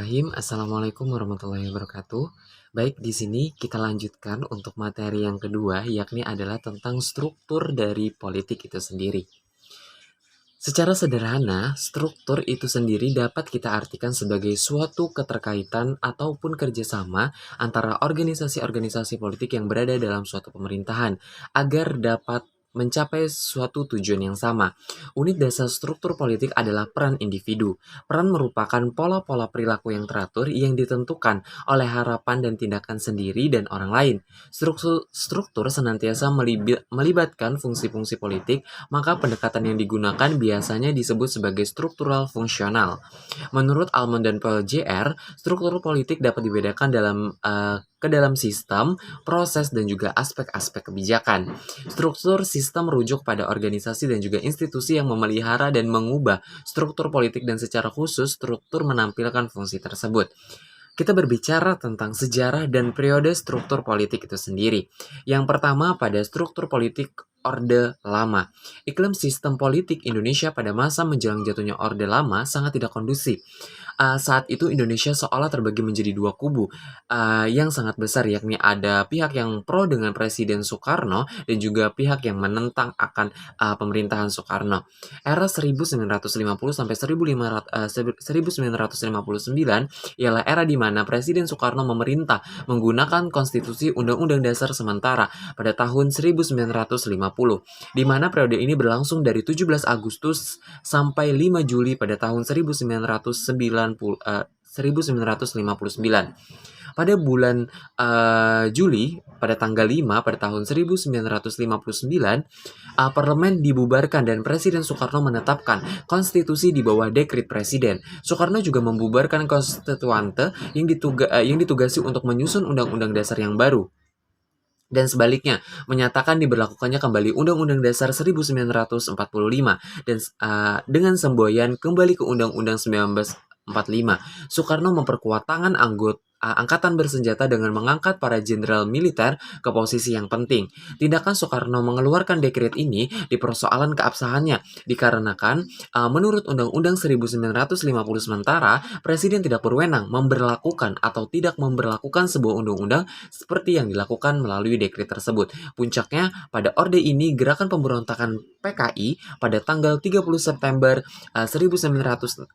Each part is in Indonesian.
Bismillahirrahmanirrahim. Assalamualaikum warahmatullahi wabarakatuh. Baik, di sini kita lanjutkan untuk materi yang kedua, yakni adalah tentang struktur dari politik itu sendiri. Secara sederhana, struktur itu sendiri dapat kita artikan sebagai suatu keterkaitan ataupun kerjasama antara organisasi-organisasi politik yang berada dalam suatu pemerintahan agar dapat mencapai suatu tujuan yang sama. Unit dasar struktur politik adalah peran individu. Peran merupakan pola-pola perilaku yang teratur yang ditentukan oleh harapan dan tindakan sendiri dan orang lain. Struktur senantiasa melibatkan fungsi-fungsi politik, maka pendekatan yang digunakan biasanya disebut sebagai struktural fungsional. Menurut Almond dan Paul Jr., struktur politik dapat dibedakan ke dalam sistem, proses, dan juga aspek-aspek kebijakan. Struktur sistem merujuk pada organisasi dan juga institusi yang memelihara dan mengubah struktur politik, dan secara khusus struktur menampilkan fungsi tersebut. Kita berbicara tentang sejarah dan periode struktur politik itu sendiri. Yang pertama, pada struktur politik Orde Lama. Iklim sistem politik Indonesia pada masa menjelang jatuhnya Orde Lama sangat tidak kondusif. Saat itu Indonesia seolah terbagi menjadi dua kubu yang sangat besar, yakni ada pihak yang pro dengan Presiden Soekarno dan juga pihak yang menentang akan pemerintahan Soekarno. Era 1950 sampai 1959 ialah era di mana Presiden Soekarno memerintah menggunakan konstitusi Undang-Undang Dasar sementara pada tahun 1950, di mana periode ini berlangsung dari 17 Agustus sampai 5 Juli pada tahun 1959. Pada bulan Juli, pada tanggal 5 pada tahun 1959, parlemen dibubarkan dan Presiden Soekarno menetapkan konstitusi di bawah dekret presiden. Soekarno juga membubarkan konstituante yang ditugasi untuk menyusun undang-undang dasar yang baru. Dan sebaliknya, menyatakan diberlakukannya kembali Undang-Undang Dasar 1945 dan dengan semboyan kembali ke Undang-Undang 1945. Soekarno memperkuat tangan angkatan bersenjata dengan mengangkat para jenderal militer ke posisi yang penting. Tindakan Soekarno mengeluarkan dekret ini dipersoalan keabsahannya dikarenakan menurut Undang-Undang 1950 sementara Presiden tidak berwenang memberlakukan atau tidak memberlakukan sebuah undang-undang seperti yang dilakukan melalui dekret tersebut. Puncaknya pada orde ini gerakan pemberontakan PKI pada tanggal 30 September 1965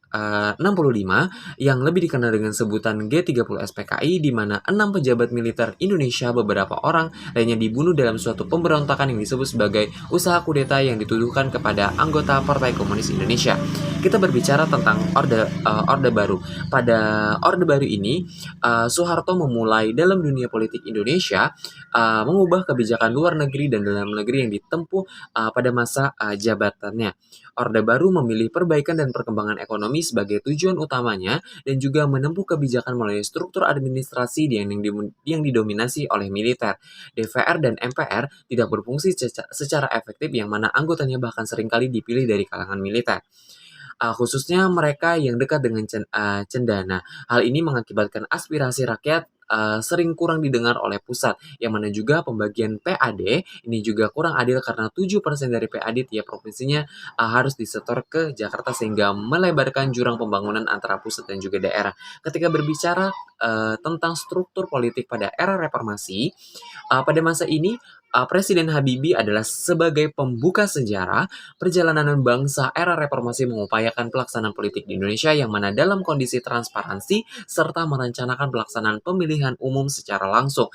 yang lebih dikenal dengan sebutan G30 PKI, di mana 6 pejabat militer Indonesia, beberapa orang lainnya dibunuh dalam suatu pemberontakan yang disebut sebagai usaha kudeta yang dituduhkan kepada anggota Partai Komunis Indonesia. Kita berbicara tentang Orde Baru. Pada Orde Baru ini, Soeharto memulai dalam dunia politik Indonesia mengubah kebijakan luar negeri dan dalam negeri yang ditempuh pada masa jabatannya. Orde Baru memilih perbaikan dan perkembangan ekonomi sebagai tujuan utamanya dan juga menempuh kebijakan melalui struktur administrasi yang didominasi oleh militer. DPR dan MPR tidak berfungsi secara efektif, yang mana anggotanya bahkan seringkali dipilih dari kalangan militer. Khususnya mereka yang dekat dengan cendana. Hal ini mengakibatkan aspirasi rakyat sering kurang didengar oleh pusat, yang mana juga pembagian PAD ini juga kurang adil karena 7% dari PAD tiap provinsinya harus disetor ke Jakarta sehingga melebarkan jurang pembangunan antara pusat dan juga daerah. Ketika berbicara tentang struktur politik pada era reformasi, pada masa ini Presiden Habibie adalah sebagai pembuka sejarah perjalanan bangsa era reformasi mengupayakan pelaksanaan politik di Indonesia yang mana dalam kondisi transparansi serta merencanakan pelaksanaan pemilihan umum secara langsung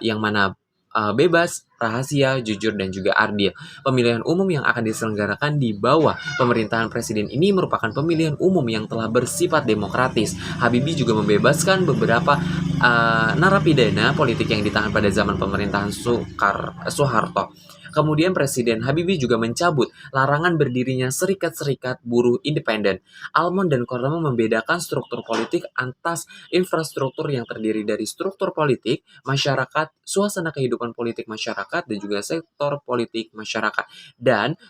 yang mana bebas, rahasia, jujur, dan juga adil. Pemilihan umum yang akan diselenggarakan di bawah pemerintahan presiden ini merupakan pemilihan umum yang telah bersifat demokratis. Habibie juga membebaskan beberapa narapidana politik yang ditahan pada zaman pemerintahan Soeharto. Kemudian Presiden Habibie juga mencabut larangan berdirinya serikat-serikat buruh independen. Almond dan Kornema membedakan struktur politik atas infrastruktur yang terdiri dari struktur politik, masyarakat, suasana kehidupan politik masyarakat, dan juga sektor politik masyarakat. Dan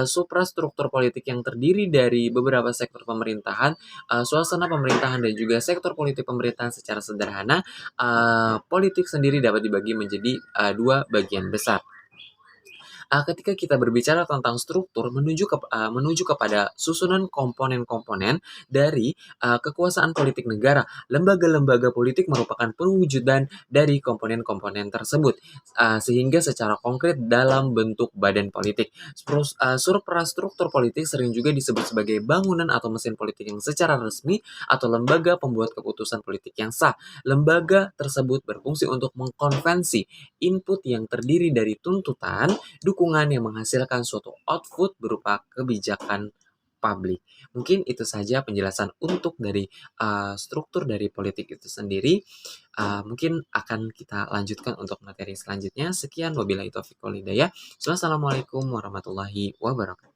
suprastruktur politik yang terdiri dari beberapa sektor pemerintahan, suasana pemerintahan, dan juga sektor politik pemerintahan. Secara sederhana, politik sendiri dapat dibagi menjadi dua bagian besar. Ketika kita berbicara tentang struktur menuju kepada susunan komponen-komponen dari kekuasaan politik negara. Lembaga-lembaga politik merupakan pewujudan dari komponen-komponen tersebut, sehingga secara konkret dalam bentuk badan politik. Suprastruktur politik sering juga disebut sebagai bangunan atau mesin politik yang secara resmi atau lembaga pembuat keputusan politik yang sah. Lembaga tersebut berfungsi untuk mengkonvensi input yang terdiri dari tuntutan, dukungan yang menghasilkan suatu output berupa kebijakan publik. Mungkin itu saja penjelasan untuk dari struktur dari politik itu sendiri. Mungkin akan kita lanjutkan untuk materi selanjutnya. Sekian, wabillahi taufiq wal hidayah. Wassalamualaikum warahmatullahi wabarakatuh.